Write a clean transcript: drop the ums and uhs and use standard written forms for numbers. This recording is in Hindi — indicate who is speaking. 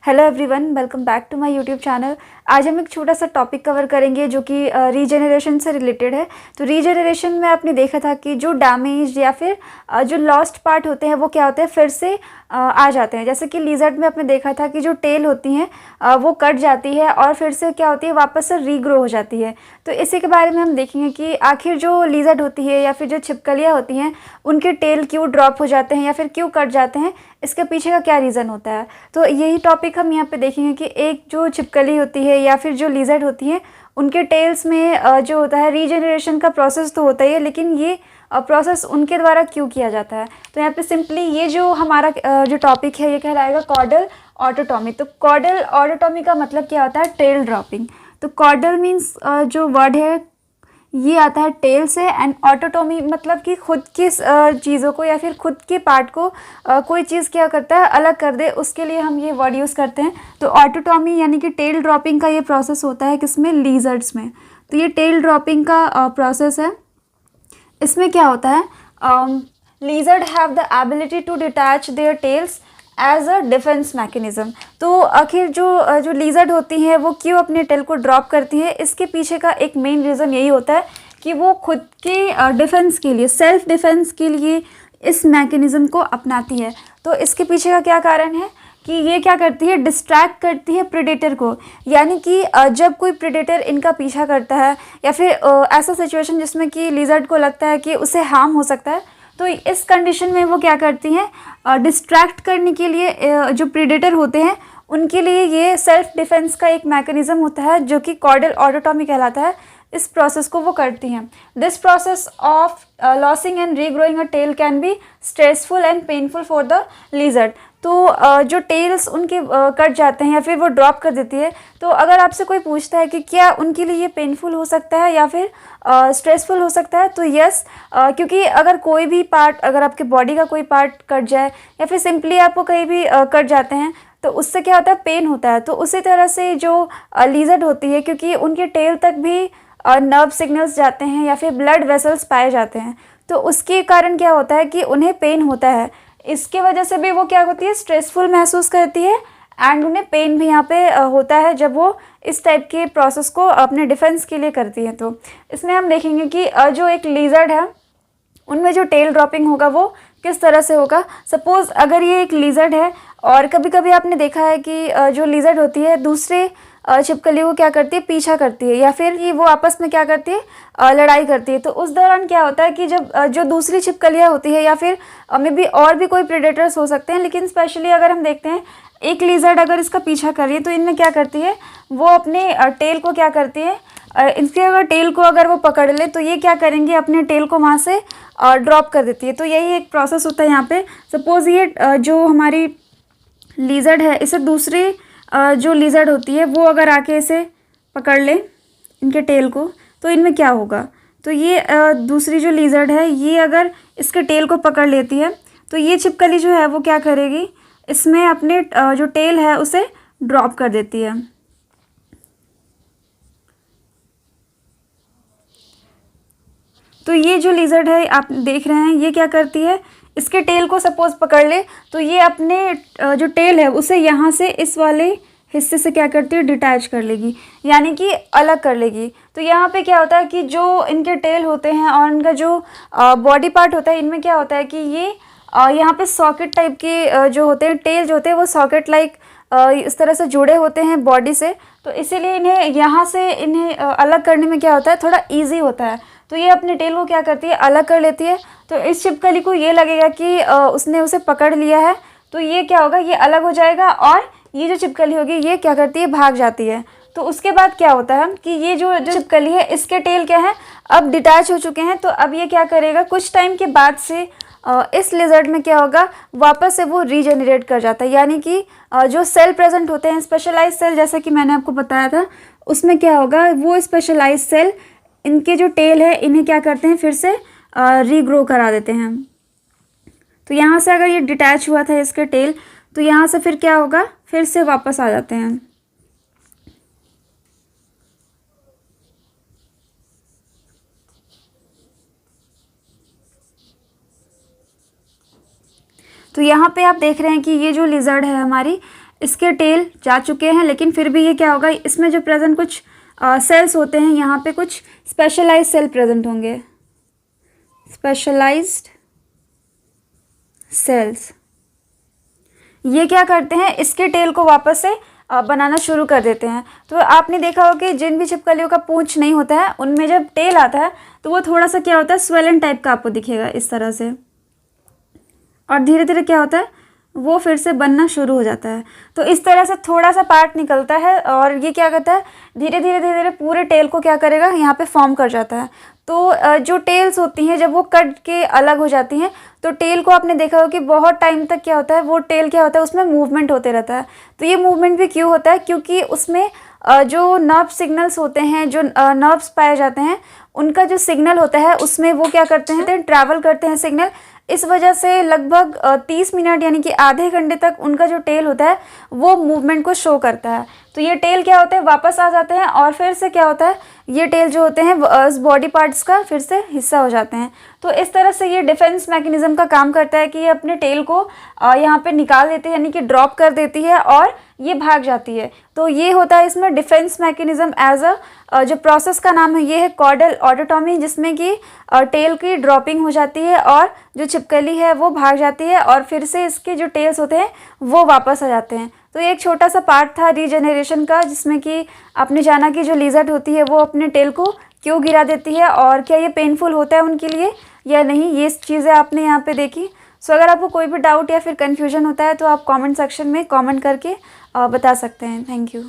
Speaker 1: Hello everyone, welcome back to my YouTube channel. आज हम एक छोटा सा टॉपिक कवर करेंगे जो कि रीजनरेशन से रिलेटेड है। तो रीजनरेशन में आपने देखा था कि जो डैमेज या फिर जो लॉस्ट पार्ट होते हैं वो क्या होते हैं, फिर से आ जाते हैं। जैसे कि लिजर्ड में आपने देखा था कि जो टेल होती हैं वो कट जाती है और फिर से क्या होती है, वापस से रीग्रो हो जाती है। तो इसी के बारे में हम देखेंगे कि आखिर जो लिजर्ड होती है या फिर जो छिपकलियाँ होती हैं उनके टेल क्यों ड्रॉप हो जाते हैं या फिर क्यों कट जाते हैं, इसके पीछे का क्या रीज़न होता है। तो यही टॉपिक हम यहाँ पे देखेंगे कि एक जो छिपकली होती है या फिर जो लिजर्ड होती है उनके टेल्स में जो होता है रीजनरेशन का प्रोसेस तो होता ही है, लेकिन ये प्रोसेस उनके द्वारा क्यों किया जाता है। तो यहाँ पे सिंपली ये जो हमारा जो टॉपिक है ये कहलाएगा कॉर्डल ऑटोटॉमी। तो कॉर्डल ऑटोटॉमी का मतलब क्या होता है, टेल ड्रॉपिंग। तो कॉर्डल मीन्स जो वर्ड है ये आता है टेल से, एंड ऑटोटॉमी मतलब कि खुद की चीज़ों को या फिर खुद के पार्ट को कोई चीज़ क्या करता है, अलग कर दे, उसके लिए हम ये वर्ड यूज़ करते हैं। तो ऑटोटॉमी यानी कि टेल ड्रॉपिंग का ये प्रोसेस होता है किसमें, लीजर्ड्स में। तो ये टेल ड्रॉपिंग का प्रोसेस है। इसमें क्या होता है, lizards have the ability to detach their tails as a defence mechanism. तो आखिर जो लीजर्ड होती हैं वो क्यों अपने टेल को ड्रॉप करती है, इसके पीछे का एक मेन रीज़न यही होता है कि वो खुद के डिफेंस के लिए, सेल्फ डिफेंस के लिए इस मैकेनिज़्म को अपनाती है। तो इसके पीछे का क्या कारण है कि ये क्या करती है, डिस्ट्रैक्ट करती है प्रेडेटर को। यानी कि जब कोई प्रेडेटर इनका पीछा करता है या फिर ऐसा सिचुएशन जिसमें कि लिजर्ड को लगता है कि उसे हार्म हो सकता है, तो इस कंडीशन में वो क्या करती हैं, डिस्ट्रैक्ट करने के लिए जो प्रेडेटर होते हैं उनके लिए ये सेल्फ डिफेंस का एक मैकेनिज़्म होता है जो कि कॉर्डल ऑटोटॉमी कहलाता है। इस प्रोसेस को वो करती हैं। This process of losing and regrowing a tail can be stressful and painful for the lizard. तो जो टेल्स उनके कट जाते हैं या फिर वो ड्रॉप कर देती है, तो अगर आपसे कोई पूछता है कि क्या उनके लिए ये पेनफुल हो सकता है या फिर स्ट्रेसफुल हो सकता है, तो यस, क्योंकि अगर कोई भी पार्ट, अगर आपके बॉडी का कोई पार्ट कट जाए या फिर सिंपली आपको कहीं भी कट जाते हैं तो उससे क्या होता है, पेन होता है। तो उसी तरह से जो लिजर्ड होती है, क्योंकि उनके टेल तक भी नर्व सिग्नल्स जाते हैं या फिर ब्लड वेसल्स पाए जाते हैं, तो उसके कारण क्या होता है कि उन्हें पेन होता है। इसके वजह से भी वो क्या होती है, स्ट्रेसफुल महसूस करती है एंड उन्हें पेन भी यहाँ पे होता है जब वो इस टाइप के प्रोसेस को अपने डिफेंस के लिए करती है। तो इसमें हम देखेंगे कि जो एक लिजर्ड है उनमें जो टेल ड्रॉपिंग होगा वो किस तरह से होगा। सपोज़ अगर ये एक लिजर्ड है और कभी कभी आपने देखा है कि जो लिजर्ड होती है दूसरे छिपकलियों को क्या करती है, पीछा करती है या फिर कि वो आपस में क्या करती है, लड़ाई करती है। तो उस दौरान क्या होता है कि जब जो दूसरी छिपकलियाँ होती है या फिर मे बी और भी कोई प्रेडेटर्स हो सकते हैं, लेकिन स्पेशली अगर हम देखते हैं एक लिजर्ड अगर इसका पीछा कर रही है तो इनमें क्या करती है, वो अपने टेल को क्या करती है, इसके अगर टेल को अगर वो पकड़ ले तो ये क्या करेंगे, अपने टेल को वहाँ से ड्रॉप कर देती है। तो यही एक प्रोसेस होता है यहाँ पे। सपोज़ ये जो हमारी लिजर्ड है, इसे दूसरी जो लिजर्ड होती है वो अगर आके इसे पकड़ ले इनके टेल को, तो इनमें क्या होगा, तो ये दूसरी जो लिजर्ड है ये अगर इसके टेल को पकड़ लेती है तो ये छिपकली जो है वो क्या करेगी, इसमें अपने जो टेल है उसे ड्रॉप कर देती है। तो ये जो लिजर्ड है आप देख रहे हैं ये क्या करती है, इसके टेल को सपोज पकड़ ले तो ये अपने जो टेल है उसे यहाँ से इस वाले हिस्से से क्या करती है, डिटैच कर लेगी, यानी कि अलग कर लेगी। तो यहाँ पे क्या होता है कि जो इनके टेल होते हैं और इनका जो बॉडी पार्ट होता है, इनमें क्या होता है कि ये यहाँ पे सॉकेट टाइप के जो होते हैं, टेल जो होते हैं वो सॉकेट लाइक इस तरह से जुड़े होते हैं बॉडी से। तो इसीलिए इन्हें यहाँ से इन्हें अलग करने में क्या होता है, थोड़ा ईजी होता है। तो ये अपने टेल को क्या करती है, अलग कर लेती है। तो इस छिपकली को ये लगेगा कि उसने उसे पकड़ लिया है, तो ये क्या होगा, ये अलग हो जाएगा और ये जो छिपकली होगी ये क्या करती है, भाग जाती है। तो उसके बाद क्या होता है कि ये जो छिपकली है इसके टेल क्या है, अब डिटैच हो चुके हैं। तो अब ये क्या करेगा, कुछ टाइम के बाद से इस लिजर्ड में क्या होगा, वापस से वो रीजनरेट कर जाता है। यानी कि जो सेल प्रेजेंट होते हैं, स्पेशलाइज सेल, जैसा कि मैंने आपको बताया था, उसमें क्या होगा, वो स्पेशलाइज सेल इनके जो टेल है इन्हें क्या करते हैं, फिर से रीग्रो करा देते हैं। तो यहाँ से अगर ये डिटैच हुआ था इसके टेल, तो यहाँ से फिर क्या होगा, फिर से वापस आ जाते हैं। तो यहाँ पे आप देख रहे हैं कि ये जो लिजर्ड है हमारी, इसके टेल जा चुके हैं, लेकिन फिर भी ये क्या होगा, इसमें जो प्रेजेंट कुछ सेल्स होते हैं, यहाँ पे कुछ स्पेशलाइज्ड सेल प्रेजेंट होंगे, स्पेशलाइज्ड सेल्स। ये क्या करते हैं, इसके टेल को वापस से बनाना शुरू कर देते हैं। तो आपने देखा होगा कि जिन भी छिपकलियों का पूंछ नहीं होता है, उनमें जब टेल आता है तो वो थोड़ा सा क्या होता है, स्वेलन टाइप का आपको दिखेगा इस तरह से, और धीरे धीरे क्या होता है, वो फिर से बनना शुरू हो जाता है। तो इस तरह से थोड़ा सा पार्ट निकलता है और ये क्या करता है, धीरे धीरे धीरे धीरे पूरे टेल को क्या करेगा, यहाँ पे फॉर्म कर जाता है। तो जो टेल्स होती हैं जब वो कट के अलग हो जाती हैं, तो टेल को आपने देखा होगा कि बहुत टाइम तक क्या होता है, वो टेल क्या होता है, उसमें मूवमेंट होते रहता है। तो ये मूवमेंट भी क्यों होता है, क्योंकि उसमें जो नर्व सिग्नल्स होते हैं, जो नर्व्स पाए जाते हैं, उनका जो सिग्नल होता है उसमें वो क्या करते हैं, ट्रैवल करते हैं सिग्नल। इस वजह से लगभग 30 मिनट यानी कि आधे घंटे तक उनका जो टेल होता है वो मूवमेंट को शो करता है। तो ये टेल क्या होते हैं, वापस आ जाते हैं और फिर से क्या होता है, ये टेल जो होते हैं बॉडी पार्ट्स का फिर से हिस्सा हो जाते हैं। तो इस तरह से ये डिफेंस मैकेनिज्म का काम करता है कि ये अपने टेल को यहाँ पे निकाल देती है, यानी कि ड्रॉप कर देती है और ये भाग जाती है। तो ये होता है इसमें डिफेंस मैकेनिज्म एज जो प्रोसेस का नाम है ये है कॉर्डल ऑटोटॉमी, जिसमें कि टेल की ड्रॉपिंग हो जाती है और जो छिपकली है वो भाग जाती है और फिर से इसके जो टेल्स होते हैं वो वापस आ जाते हैं। तो एक छोटा सा पार्ट था रीजनरेशन का, जिसमें कि आपने जाना कि जो लिजर्ड होती है वो अपने टेल को क्यों गिरा देती है और क्या ये पेनफुल होता है उनके लिए या नहीं, ये चीज़ें आपने यहाँ पे देखी। सो अगर आपको कोई भी डाउट या फिर कन्फ्यूजन होता है तो आप कमेंट सेक्शन में कमेंट करके बता सकते हैं। Thank you.